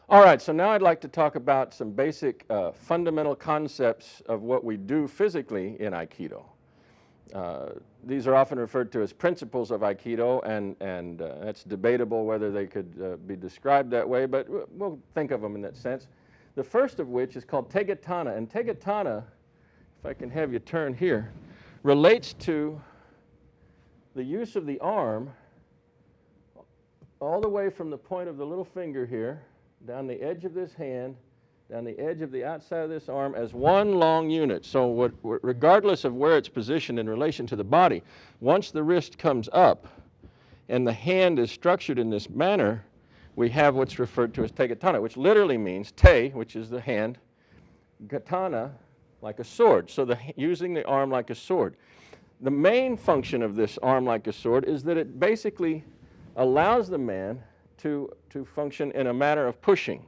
All right, so now I'd like to talk about some basic fundamental concepts of what we do physically in Aikido. These are often referred to as principles of Aikido, and it's debatable whether they could be described that way, but we'll think of them in that sense. The first of which is called Tegatana, and Tegatana, if I can have you turn here, relates to the use of the arm all the way from the point of the little finger here, down the edge of this hand, down the edge of the outside of this arm as one long unit. So regardless of where it's positioned in relation to the body, once the wrist comes up and the hand is structured in this manner, we have what's referred to as Tegatana, which literally means te, which is the hand, katana, like a sword. So using the arm like a sword. The main function of this arm like a sword is that it basically allows the man to function in a manner of pushing.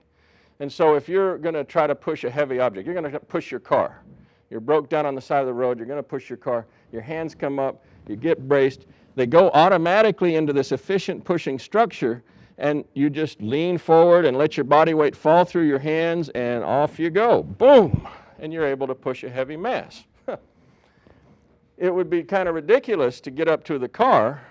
And so if you're going to try to push a heavy object, you're going to push your car. You're broke down on the side of the road, you're going to push your car, your hands come up, you get braced, they go automatically into this efficient pushing structure, and you just lean forward and let your body weight fall through your hands, and off you go. Boom! And you're able to push a heavy mass. It would be kind of ridiculous to get up to the car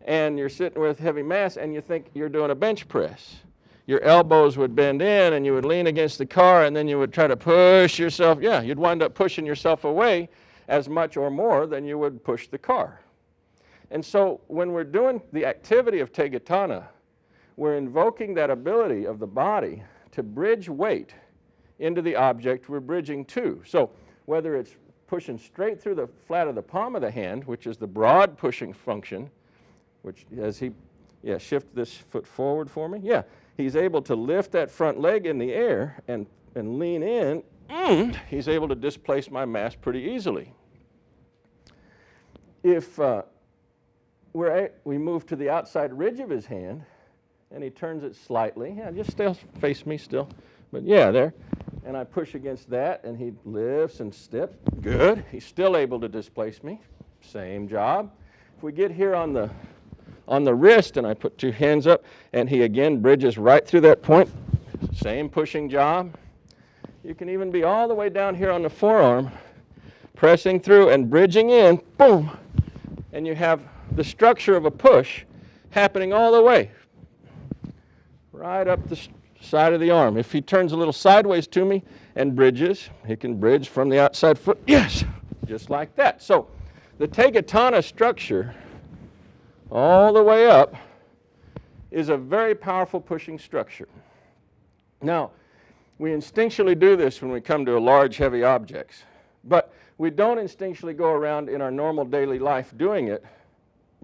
and you're sitting with heavy mass and you think you're doing a bench press. Your elbows would bend in and you would lean against the car and then you would try to push yourself. Yeah, you'd wind up pushing yourself away as much or more than you would push the car. And so when we're doing the activity of Tegatana, we're invoking that ability of the body to bridge weight into the object we're bridging to. So whether it's pushing straight through the flat of the palm of the hand, which is the broad pushing function, which as he, shift this foot forward for me. Yeah, he's able to lift that front leg in the air and lean in. He's able to displace my mass pretty easily. If we move to the outside ridge of his hand and he turns it slightly, just still face me still, but there. And I push against that and he lifts and steps. Good. He's still able to displace me. Same job. If we get here on the wrist and I put two hands up and he again bridges right through that point, same pushing job. You can even be all the way down here on the forearm, pressing through and bridging in, boom, and you have the structure of a push happening all the way, right up the side of the arm. If he turns a little sideways to me and bridges, he can bridge from the outside foot, just like that. So the Tegatana structure all the way up is a very powerful pushing structure. Now, we instinctually do this when we come to large, heavy objects, but we don't instinctually go around in our normal daily life doing it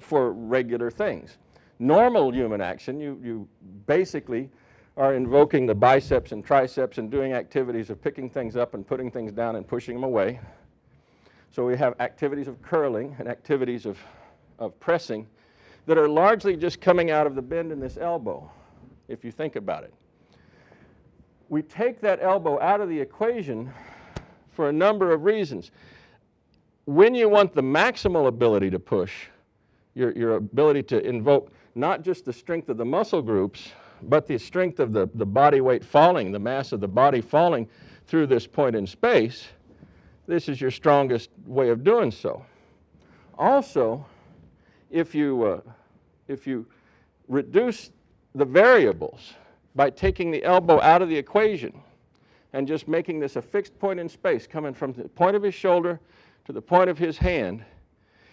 for regular things. Normal human action, you basically are invoking the biceps and triceps and doing activities of picking things up and putting things down and pushing them away. So we have activities of curling and activities of pressing that are largely just coming out of the bend in this elbow, if you think about it. We take that elbow out of the equation for a number of reasons. When you want the maximal ability to push, your ability to invoke not just the strength of the muscle groups, but the strength of the body weight falling, the mass of the body falling through this point in space, this is your strongest way of doing so. Also, if you reduce the variables by taking the elbow out of the equation and just making this a fixed point in space, coming from the point of his shoulder to the point of his hand,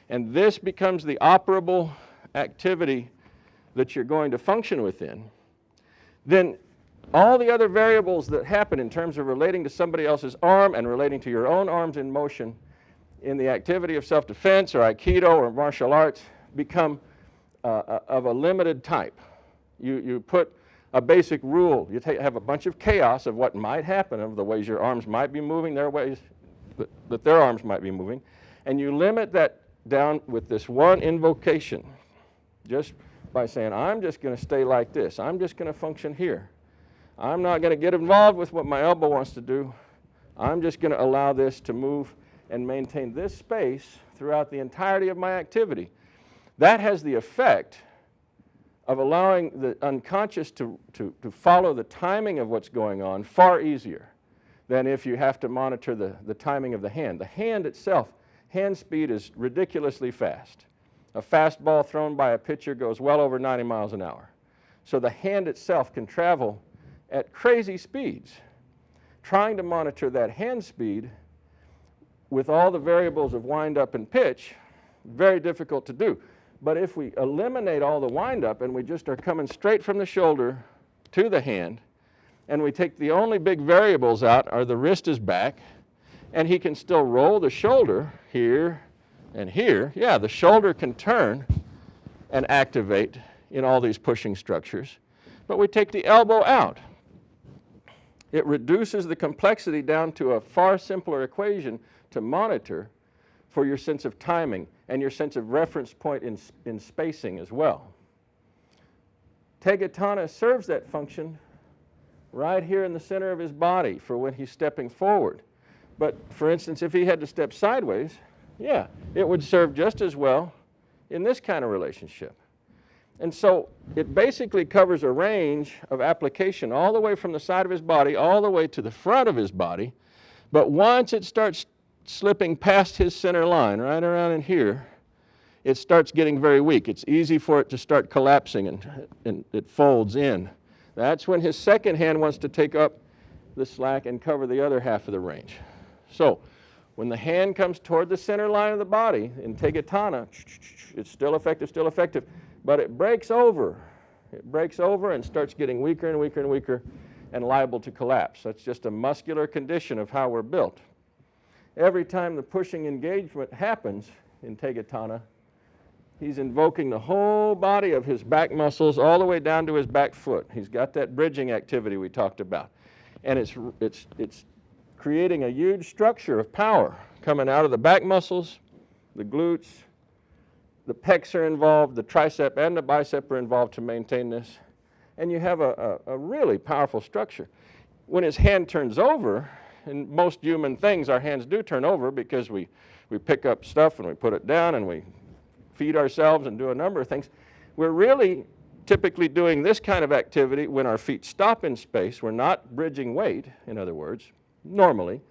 and this becomes the operable activity that you're going to function within, then all the other variables that happen in terms of relating to somebody else's arm and relating to your own arms in motion in the activity of self-defense or Aikido or martial arts become of a limited type. You put a basic rule. You have a bunch of chaos of what might happen, of the ways your arms might be moving, their ways that their arms might be moving, and you limit that down with this one invocation, just by saying, I'm just going to stay like this. I'm just going to function here. I'm not going to get involved with what my elbow wants to do. I'm just going to allow this to move and maintain this space throughout the entirety of my activity. That has the effect of allowing the unconscious to follow the timing of what's going on far easier than if you have to monitor the timing of the hand. The hand itself, hand speed is ridiculously fast. A fastball thrown by a pitcher goes well over 90 miles an hour. So the hand itself can travel at crazy speeds. Trying to monitor that hand speed with all the variables of wind-up and pitch, very difficult to do. But if we eliminate all the wind-up and we just are coming straight from the shoulder to the hand, and we take the only big variables out are the wrist is back, and he can still roll the shoulder here and here. Yeah, the shoulder can turn and activate in all these pushing structures, but we take the elbow out. It reduces the complexity down to a far simpler equation to monitor for your sense of timing and your sense of reference point in spacing as well. Tegatana serves that function right here in the center of his body for when he's stepping forward. But for instance, if he had to step sideways, yeah, it would serve just as well in this kind of relationship. And so it basically covers a range of application all the way from the side of his body all the way to the front of his body. But once it starts slipping past his center line, right around in here, it starts getting very weak. It's easy for it to start collapsing and it folds in. That's when his second hand wants to take up the slack and cover the other half of the range. So when the hand comes toward the center line of the body in Tegatana, it's still effective, but it breaks over. It breaks over and starts getting weaker and weaker and weaker and liable to collapse. That's just a muscular condition of how we're built. Every time the pushing engagement happens in Tegatana, he's invoking the whole body of his back muscles all the way down to his back foot. He's got that bridging activity we talked about. And it's creating a huge structure of power coming out of the back muscles, the glutes, the pecs are involved, the tricep and the bicep are involved to maintain this. And you have a really powerful structure. When his hand turns over, in most human things, our hands do turn over because we pick up stuff and we put it down and we feed ourselves and do a number of things. We're really typically doing this kind of activity when our feet stop in space. We're not bridging weight, in other words, normally.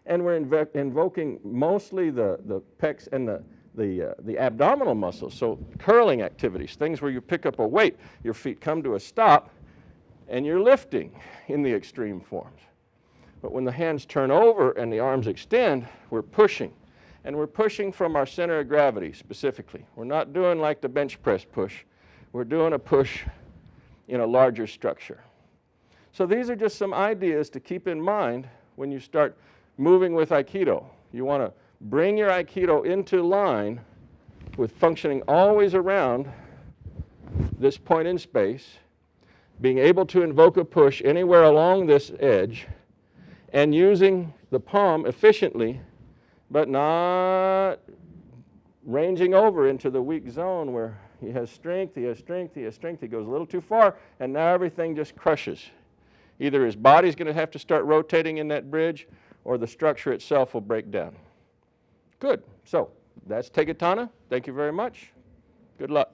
And we're invoking mostly the pecs and the abdominal muscles, so curling activities, things where you pick up a weight, your feet come to a stop, and you're lifting in the extreme forms. But when the hands turn over and the arms extend, we're pushing. And we're pushing from our center of gravity specifically. We're not doing like the bench press push. We're doing a push in a larger structure. So these are just some ideas to keep in mind when you start moving with Aikido. You want to bring your Aikido into line with functioning always around this point in space, being able to invoke a push anywhere along this edge, and using the palm efficiently, but not ranging over into the weak zone where he has strength, he goes a little too far, and now everything just crushes. Either his body's going to have to start rotating in that bridge, or the structure itself will break down. Good. So that's Tegatana. Thank you very much. Good luck.